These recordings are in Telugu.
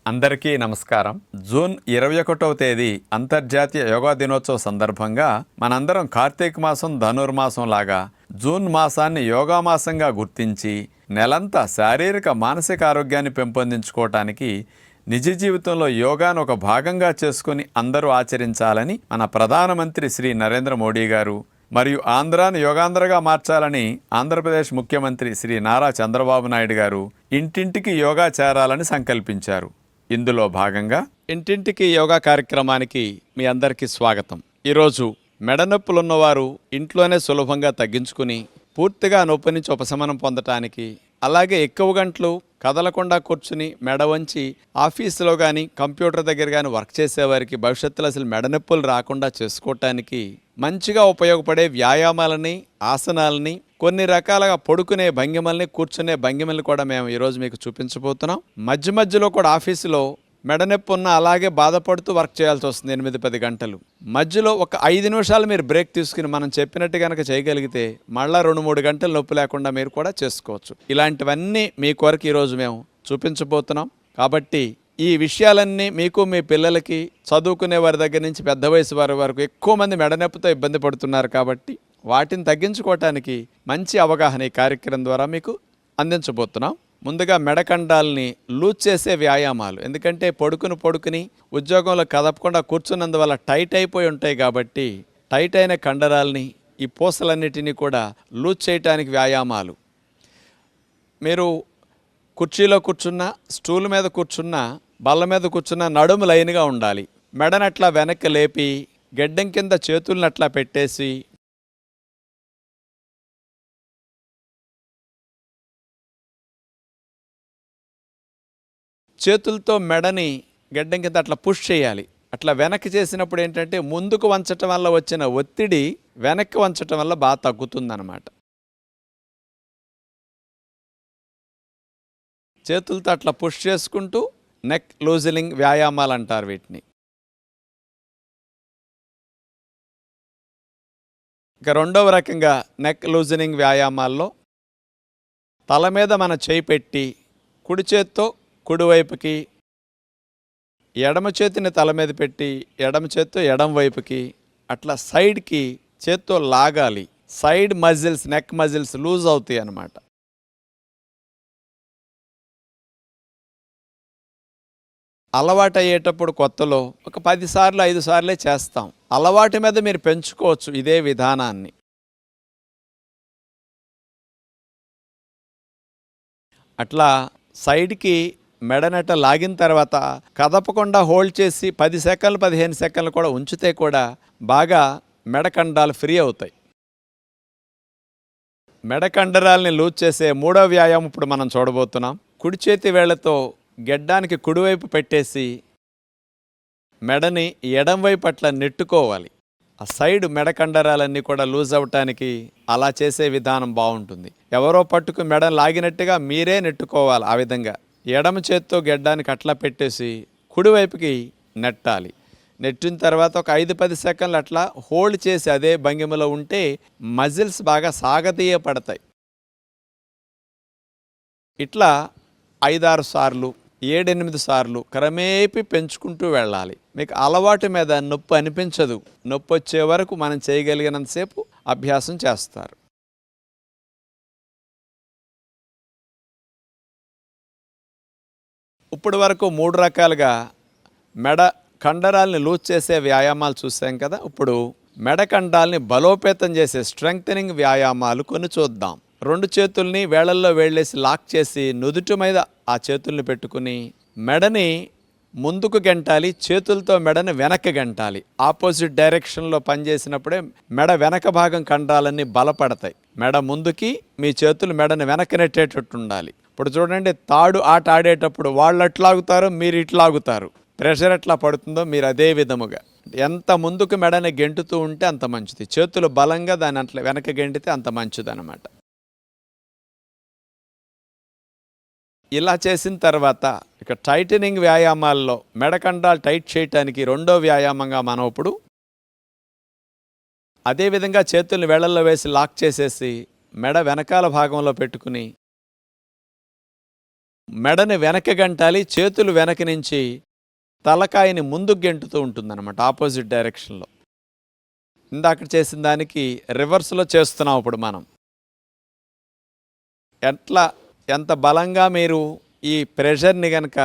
అందరికీ నమస్కారం. జూన్ 21వ తేదీ అంతర్జాతీయ యోగా దినోత్సవ సందర్భంగా మనందరం కార్తీక మాసం ధనుర్మాసం లాగా జూన్ మాసాన్ని యోగా మాసంగా గుర్తించి నెలంతా శారీరక మానసిక ఆరోగ్యాన్ని పెంపొందించుకోవటానికి నిజ జీవితంలో యోగాను ఒక భాగంగా చేసుకుని అందరూ ఆచరించాలని మన ప్రధానమంత్రి శ్రీ నరేంద్ర మోడీ గారు మరియు ఆంధ్రాను యోగాంధ్రగా మార్చాలని ఆంధ్రప్రదేశ్ ముఖ్యమంత్రి శ్రీ నారా చంద్రబాబు నాయుడు గారు ఇంటింటికి యోగా చేరాలని సంకల్పించారు. ఇందులో భాగంగా ఇంటింటికి యోగా కార్యక్రమానికి మీ అందరికీ స్వాగతం. ఈరోజు మెడ నొప్పులున్నవారు ఇంట్లోనే సులభంగా తగ్గించుకుని పూర్తిగా నొప్పి నుంచి ఉపశమనం పొందటానికి, అలాగే ఎక్కువ గంటలు కదలకుండా కూర్చుని మెడ వంచి ఆఫీసులో కానీ కంప్యూటర్ దగ్గర కానీ వర్క్ చేసేవారికి భవిష్యత్తులో అసలు మెడ నొప్పులు రాకుండా చేసుకోవటానికి మంచిగా ఉపయోగపడే వ్యాయామాలని, ఆసనాలని, కొన్ని రకాలుగా పడుకునే భంగిమల్ని, కూర్చునే భంగిమల్ని కూడా మేము ఈరోజు మీకు చూపించబోతున్నాం. మధ్య మధ్యలో కూడా ఆఫీసులో మెడ నొప్పి ఉన్న అలాగే బాధపడుతూ వర్క్ చేయాల్సి వస్తుంది 8-10 గంటలు. మధ్యలో ఒక 5 నిమిషాలు మీరు బ్రేక్ తీసుకుని మనం చెప్పినట్టు కనుక చేయగలిగితే మళ్ళీ 2-3 గంటలు నొప్పి లేకుండా మీరు కూడా చేసుకోవచ్చు. ఇలాంటివన్నీ మీ కొరకు ఈరోజు మేము చూపించబోతున్నాం. కాబట్టి ఈ విషయాలన్నీ మీకు, మీ పిల్లలకి, చదువుకునే వారి దగ్గర నుంచి పెద్ద వయసు వారి వరకు ఎక్కువ మంది మెడ నొప్పితో ఇబ్బంది పడుతున్నారు. కాబట్టి వాటిని తగ్గించుకోవటానికి మంచి అవగాహన ఈ కార్యక్రమం ద్వారా మీకు అందించబోతున్నాం. ముందుగా మెడకండాల్ని లూజ్ చేసే వ్యాయామాలు. ఎందుకంటే పడుకుని ఉద్యోగంలో కదపకుండా కూర్చున్నందువల్ల టైట్ అయిపోయి ఉంటాయి. కాబట్టి టైట్ అయిన కండరాల్ని, ఈ పూసలన్నిటినీ కూడా లూజ్ చేయటానికి వ్యాయామాలు. మీరు కుర్చీలో కూర్చున్నా, స్టూల్ మీద కూర్చున్నా, బల్ల మీద కూర్చున్నా నడుము లైన్గా ఉండాలి. మెడనట్లా వెనక్కి లేపి గెడ్డం కింద చేతులను అట్లా పెట్టేసి చేతులతో మెడని గడ్డం కింద అట్లా పుష్ చేయాలి. అట్లా వెనక్కి చేసినప్పుడు ఏంటంటే ముందుకు వంచటం వల్ల వచ్చిన ఒత్తిడి వెనక్కి వంచటం వల్ల బాగా తగ్గుతుందన్నమాట. చేతులతో అట్లా పుష్ చేసుకుంటూ నెక్ లూజనింగ్ వ్యాయామాలు అంటారు వీటిని. ఇక రెండవ రకంగా నెక్ లూజనింగ్ వ్యాయామాల్లో తల మీద మన చేయి పెట్టి కుడి చేత్తో కుడివైపుకి, ఎడమ చేతిని తల మీద పెట్టి ఎడమ చేత్తో ఎడమ వైపుకి అట్లా సైడ్కి చేత్తో లాగాలి. Side muscles, neck muscles loose అవుతాయి అన్నమాట. అలవాటు అయ్యేటప్పుడు కొత్తలో ఒక 10 సార్లు 5 సార్లే చేస్తాం. అలవాటు మీద మీరు పెంచుకోవచ్చు ఇదే విధానాన్ని. అట్లా సైడ్కి మెడనట లాగిన తర్వాత కదపకుండా హోల్డ్ చేసి 10 సెకండ్లు 15 సెకండ్లు కూడా ఉంచితే కూడా బాగా మెడకండాలు ఫ్రీ అవుతాయి. మెడకండరాల్ని లూజ్ చేసే మూడో వ్యాయామం ఇప్పుడు మనం చూడబోతున్నాం. కుడి చేతి వేళ్లతో గెడ్డానికి కుడివైపు పెట్టేసి మెడని ఎడం వైపు అట్లా నెట్టుకోవాలి. ఆ సైడ్ మెడకండరాలన్నీ కూడా లూజ్ అవ్వటానికి అలా చేసే విధానం బాగుంటుంది. ఎవరో పట్టుకు మెడ లాగినట్టుగా మీరే నెట్టుకోవాలి. ఆ విధంగా ఎడమ చేత్తో గెడ్డానికి అట్లా పెట్టేసి కుడివైపుకి నెట్టాలి. నెట్టిన తర్వాత ఒక 5-10 సెకండ్లు అట్లా హోల్డ్ చేసి అదే భంగిమలో ఉంటే మజిల్స్ బాగా సాగతీయపడతాయి. ఇట్లా 5-6 సార్లు, 7-8 సార్లు క్రమేపీ పెంచుకుంటూ వెళ్ళాలి. మీకు అలవాటు మీద నొప్పి అనిపించదు. నొప్పి వచ్చే వరకు మనం చేయగలిగినంతసేపు అభ్యాసం చేస్తారు. ఇప్పటి వరకు 3 రకాలుగా మెడ కండరాల్ని లూజ్ చేసే వ్యాయామాలు చూసాం కదా. ఇప్పుడు మెడ కండాల్ని బలోపేతం చేసే స్ట్రెంగ్థనింగ్ వ్యాయామాలు కొన్ని చూద్దాం. 2 చేతుల్ని వేళ్లల్లో వేళ్ళేసి లాక్ చేసి నుదుటి మీద ఆ చేతుల్ని పెట్టుకుని మెడని ముందుకు గెంటాలి. చేతులతో మెడని వెనక్కి గెంటాలి. ఆపోజిట్ డైరెక్షన్లో పనిచేసినప్పుడే మెడ వెనక భాగం కండరాలన్నీ బలపడతాయి. మెడ ముందుకి, మీ చేతులు మెడని వెనక్కి నెట్టేటట్టు ఉండాలి. ఇప్పుడు చూడండి, తాడు ఆట ఆడేటప్పుడు వాళ్ళు అట్లాగుతారు, మీరు ఇట్లాగుతారు. ప్రెషర్ ఎట్లా పడుతుందో మీరు అదే విధముగా ఎంత ముందుకు మెడని గెంటుతూ ఉంటే అంత మంచిది. చేతులు బలంగా దాన్ని అట్లా వెనక గెంటితే అంత మంచిది అన్నమాట. ఇలా చేసిన తర్వాత ఇక టైటనింగ్ వ్యాయామాల్లో మెడకండాలు టైట్ చేయటానికి రెండో వ్యాయామంగా మనం ఇప్పుడు అదేవిధంగా చేతుల్ని వేళ్లల్లో వేసి లాక్ చేసేసి మెడ వెనకాల భాగంలో పెట్టుకుని మెడని వెనక్కి గంటాలి, చేతులు వెనక నుంచి తలకాయని ముందుకు గెంటుతూ ఉంటుందన్నమాట, ఆపోజిట్ డైరెక్షన్లో. ఇందాక చేసిన దానికి రివర్స్లో చేస్తున్నాం ఇప్పుడు మనం. ఎంత బలంగా మీరు ఈ ప్రెషర్ని గనక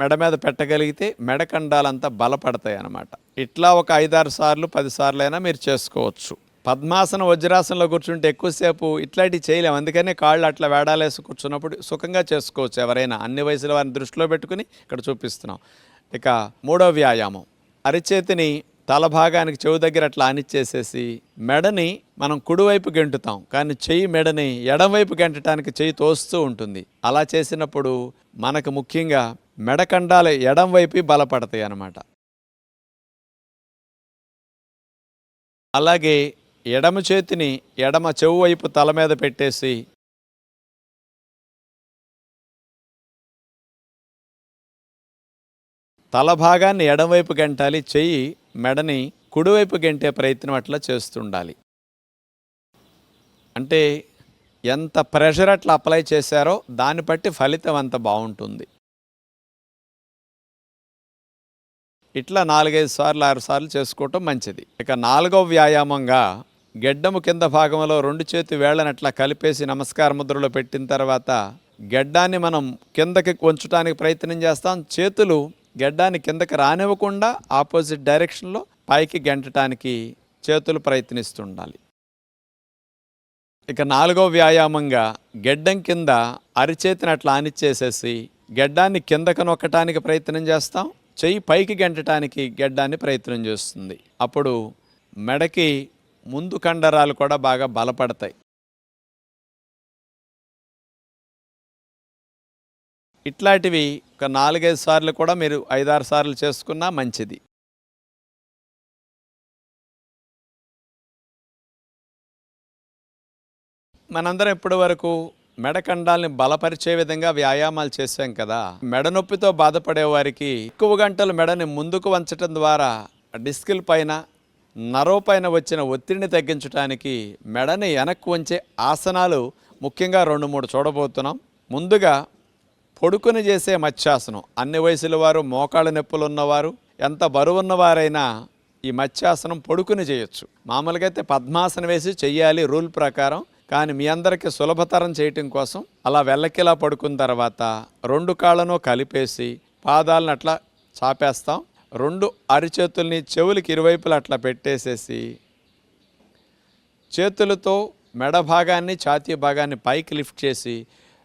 మెడ మీద పెట్టగలిగితే మెడ కండాలంతా బలపడతాయి అన్నమాట. ఇట్లా ఒక 5-6 సార్లు 10 సార్లు అయినా మీరు చేసుకోవచ్చు. పద్మాసనం వజ్రాసనంలో కూర్చుంటే ఎక్కువసేపు ఇట్లాంటివి చేయలేము, అందుకనే కాళ్ళు అట్లా వేడాలేసి కూర్చున్నప్పుడు సుఖంగా చేసుకోవచ్చు ఎవరైనా, అన్ని వయసుల వారిని దృష్టిలో పెట్టుకుని ఇక్కడ చూపిస్తున్నాం. ఇక 3వ వ్యాయామం, అరిచేతిని తల భాగానికి చెవు దగ్గర అట్లా ఆనిచ్చేసేసి మెడని మనం కుడివైపు గెంటుతాం, కానీ చెయ్యి మెడని ఎడమవైపు గెంటడానికి చెయ్యి తోస్తూ ఉంటుంది. అలా చేసినప్పుడు మనకు ముఖ్యంగా మెడ కండాలు ఎడమవైపు బలపడతాయి అన్నమాట. అలాగే ఎడమ చేతిని ఎడమ చెవు వైపు తల మీద పెట్టేసి తల భాగాన్ని ఎడమవైపు గంటాలి, చెయ్యి మెడని కుడివైపు గంటే ప్రయత్నం అట్లా చేస్తుండాలి. అంటే ఎంత ప్రెషర్ అట్లా అప్లై చేశారో దాన్ని బట్టి ఫలితం అంత బాగుంటుంది. ఇట్లా 4-5 సార్లు 6 సార్లు చేసుకోవటం మంచిది. ఇక 4వ వ్యాయామంగా గెడ్డము కింద భాగంలో 2 చేతి వేళ్ళని అట్లా కలిపేసి నమస్కార ముద్రలో పెట్టిన తర్వాత గెడ్డాన్ని మనం కిందకి వంచడానికి ప్రయత్నం చేస్తాం. చేతులు గెడ్డాన్ని కిందకి రానివ్వకుండా ఆపోజిట్ డైరెక్షన్లో పైకి గెంటడానికి చేతులు ప్రయత్నిస్తుండాలి. ఇక 4వ వ్యాయామంగా గెడ్డం కింద అరిచేతిని అట్లా ఆనిచ్చేసేసి గెడ్డాన్ని కిందకు నొక్కటానికి ప్రయత్నం చేస్తాం, చెయ్యి పైకి గెంటటానికి గెడ్డాన్ని ప్రయత్నం చేస్తుంది. అప్పుడు మెడకి ముందు కండరాలు కూడా బాగా బలపడతాయి. ఇట్లాంటివి ఒక 4-5 సార్లు కూడా మీరు 5-6 సార్లు చేసుకున్నా మంచిది. మనందరం ఇప్పటి వరకు మెడ కండాల్ని బలపరిచే విధంగా వ్యాయామాలు చేశాం కదా. మెడ నొప్పితో బాధపడే వారికి ఎక్కువ గంటలు మెడని ముందుకు వంచటం ద్వారా డిస్కుల పైన నరవ పైన వచ్చిన ఒత్తిడిని తగ్గించడానికి మెడని వెనక్కి వంచే ఆసనాలు ముఖ్యంగా 2-3 చూడబోతున్నాం. ముందుగా పొడుకుని చేసే మత్స్యాసనం. అన్ని వయసుల వారు, మోకాళ్ళ నొప్పులు ఉన్నవారు, ఎంత బరువున్నవారైనా ఈ మత్స్యాసనం పొడుకుని చేయొచ్చు. మామూలుగా అయితే పద్మాసనం వేసి చెయ్యాలి రూల్ ప్రకారం, కానీ మీ అందరికీ సులభతరం చేయటం కోసం అలా వెల్లకిలా పడుకున్న తర్వాత 2 కాళ్ళను కలిపేసి పాదాలను అట్లా చాపేస్తాం. 2 అరిచేతుల్ని చెవులకి ఇరువైపులు అట్లా పెట్టేసేసి చేతులతో మెడ భాగాన్ని ఛాతీ భాగాన్ని పైకి లిఫ్ట్ చేసి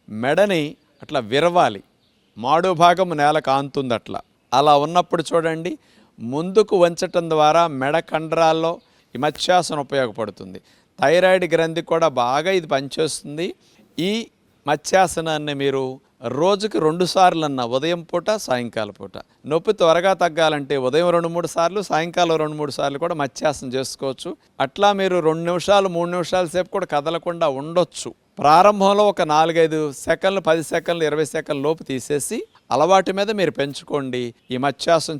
మెడని అట్లా విరవాలి. మాడు భాగం నేలకు ఆంతుంది. అలా ఉన్నప్పుడు చూడండి, ముందుకు వంచటం ద్వారా మెడ కండరాల్లో ఈ మత్స్యాసనం ఉపయోగపడుతుంది. థైరాయిడ్ గ్రంథి కూడా బాగా ఇది పనిచేస్తుంది. ఈ మత్స్యాసనాన్ని మీరు రోజుకి 2 సార్లన్నా, ఉదయం పూట సాయంకాల పూట. నొప్పి త్వరగా తగ్గాలంటే ఉదయం 2-3 సార్లు, సాయంకాలం 2-3 సార్లు కూడా మత్స్యాసనం చేసుకోవచ్చు. అట్లా మీరు 2 నిమిషాలు 3 నిమిషాల సేపు కూడా కదలకుండా ఉండొచ్చు. ప్రారంభంలో ఒక 4-5 సెకండ్లు, 10 సెకండ్లు, 20 సెకండ్ల లోపు తీసేసి అలవాటు మీద మీరు పెంచుకోండి. ఈ మత్స్యాసనం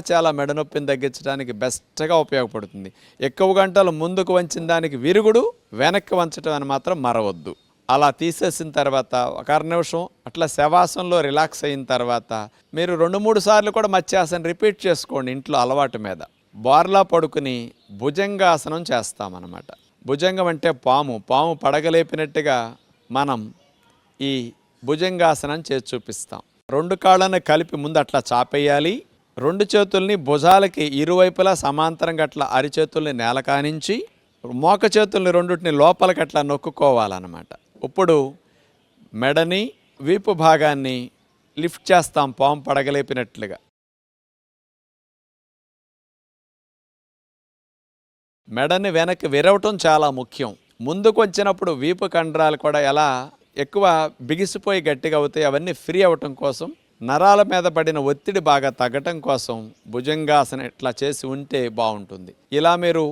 చాలా మెడ నొప్పిని తగ్గించడానికి బెస్ట్గా ఉపయోగపడుతుంది. ఎక్కువ గంటలు ముందుకు వంచిన దానికి విరుగుడు, వెనక్కి వంచడం అని మాత్రం మరవద్దు. అలా తీసేసిన తర్వాత ఒక 1/2 నిమిషం అట్లా శవాసనంలో రిలాక్స్ అయిన తర్వాత మీరు 2-3 సార్లు కూడా మత్స్యాసనం రిపీట్ చేసుకోండి ఇంట్లో అలవాటు మీద. బోర్లా పడుకుని భుజంగాసనం చేస్తామన్నమాట. భుజంగం అంటే పాము పడగలేపినట్టుగా మనం ఈ భుజంగాసనం చేసి చూపిస్తాం. 2 కాళ్ళని కలిపి ముందు అట్లా చాపేయాలి. 2 చేతుల్ని భుజాలకి ఇరువైపులా సమాంతరంగా అట్లా అరిచేతుల్ని నేల కానించి మోక చేతుల్ని 2టిని లోపలికి అట్లా నొక్కుకోవాలన్నమాట. ఇప్పుడు మెడని వీపు భాగాన్ని లిఫ్ట్ చేస్తాం పాము పడగలేపినట్లుగా. మెడని వెనక్కి విరవటం చాలా ముఖ్యం. ముందుకు వచ్చినప్పుడు వీపు కండరాలు కూడా ఎలా ఎక్కువ బిగిసిపోయి గట్టిగా అవుతాయి, అవన్నీ ఫ్రీ అవ్వటం కోసం, నరాల మీద పడిన ఒత్తిడి బాగా తగ్గటం కోసం భుజంగాసనం ఇట్లా చేసి ఉంటే బాగుంటుంది. ఇలా మీరు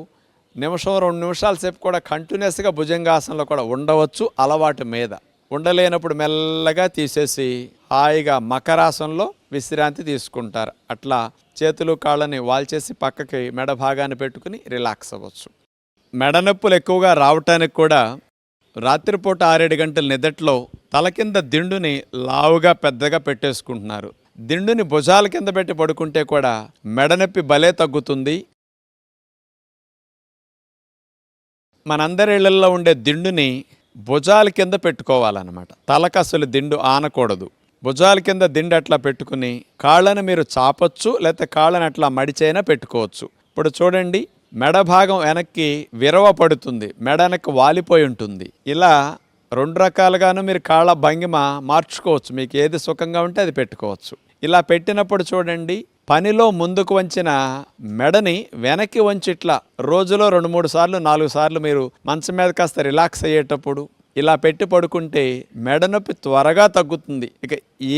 1-2 నిమిషాల సేపు కూడా కంటిన్యూస్గా భుజంగాసనంలో కూడా ఉండవచ్చు అలవాటు మీద. ఉండలేనప్పుడు మెల్లగా తీసేసి హాయిగా మకరాసనంలో విశ్రాంతి తీసుకుంటారు. అట్లా చేతులు కాళ్ళని వాల్చేసి పక్కకి మెడ భాగాన్ని పెట్టుకుని రిలాక్స్ అవ్వచ్చు. మెడ నొప్పులు ఎక్కువగా రావటానికి కూడా రాత్రిపూట 6-7 గంటల నిదట్లో తల కింద దిండుని లావుగా పెద్దగా పెట్టేసుకుంటున్నారు. దిండుని భుజాల కింద పెట్టి పడుకుంటే కూడా మెడనొప్పి భలే తగ్గుతుంది. మనందరి ఇళ్లలో ఉండే దిండుని భుజాల కింద పెట్టుకోవాలన్నమాట. తలకు అసలు దిండు ఆనకూడదు. భుజాల కింద దిండు అట్లా పెట్టుకుని కాళ్ళను మీరు చాపొచ్చు, లేకపోతే కాళ్ళని అట్లా మడిచైనా పెట్టుకోవచ్చు. ఇప్పుడు చూడండి, మెడ భాగం వెనక్కి విరవ పడుతుంది, మెడ వెనక్కి వాలిపోయి ఉంటుంది. ఇలా 2 రకాలుగాను మీరు కాళ్ళ భంగిమ మార్చుకోవచ్చు. మీకు ఏది సుఖంగా ఉంటే అది పెట్టుకోవచ్చు. ఇలా పెట్టినప్పుడు చూడండి, పనిలో ముందుకు వంచిన మెడని వెనక్కి వంచి ఇట్లా రోజులో 2-3 సార్లు 4 సార్లు మీరు మంచం మీద కాస్త రిలాక్స్ అయ్యేటప్పుడు ఇలా పెట్టి పడుకుంటే మెడ నొప్పి త్వరగా తగ్గుతుంది. ఇక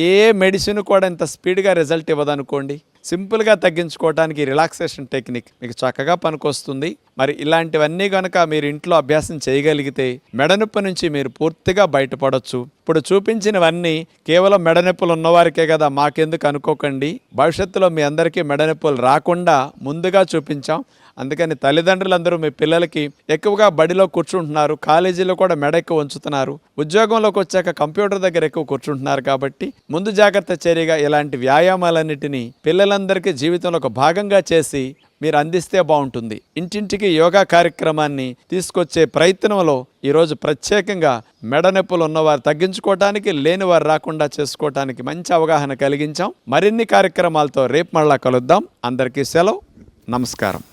ఏ మెడిసిన్ కూడా ఇంత స్పీడ్గా రిజల్ట్ ఇవ్వదనుకోండి. సింపుల్గా తగ్గించుకోవడానికి రిలాక్సేషన్ టెక్నిక్ మీకు చక్కగా పనికొస్తుంది. మరి ఇలాంటివన్నీ కనుక మీరు ఇంట్లో అభ్యాసం చేయగలిగితే మెడనొప్పి నుంచి మీరు పూర్తిగా బయటపడవచ్చు. ఇప్పుడు చూపించినవన్నీ కేవలం మెడనొప్పులు ఉన్నవారికే కదా, మాకెందుకు అనుకోకండి. భవిష్యత్తులో మీ అందరికీ మెడనొప్పులు రాకుండా ముందుగా చూపించాం. అందుకని తల్లిదండ్రులందరూ మీ పిల్లలకి ఎక్కువగా బడిలో కూర్చుంటున్నారు, కాలేజీలో కూడా మెడ ఎక్కువ ఉంచుతున్నారు, ఉద్యోగంలోకి వచ్చాక కంప్యూటర్ దగ్గర ఎక్కువ కూర్చుంటున్నారు. కాబట్టి ముందు జాగ్రత్త చర్యగా ఇలాంటి వ్యాయామాలన్నిటినీ పిల్లలందరికీ జీవితంలో ఒక భాగంగా చేసి మీరు అందిస్తే బాగుంటుంది. ఇంటింటికి యోగా కార్యక్రమాన్ని తీసుకొచ్చే ప్రయత్నంలో ఈరోజు ప్రత్యేకంగా మెడ నొప్పులు ఉన్నవారు తగ్గించుకోవటానికి, లేని వారు రాకుండా చేసుకోవటానికి మంచి అవగాహన కలిగించాం. మరిన్ని కార్యక్రమాలతో రేపు మళ్ళా కలుద్దాం. అందరికీ సెలవు. నమస్కారం.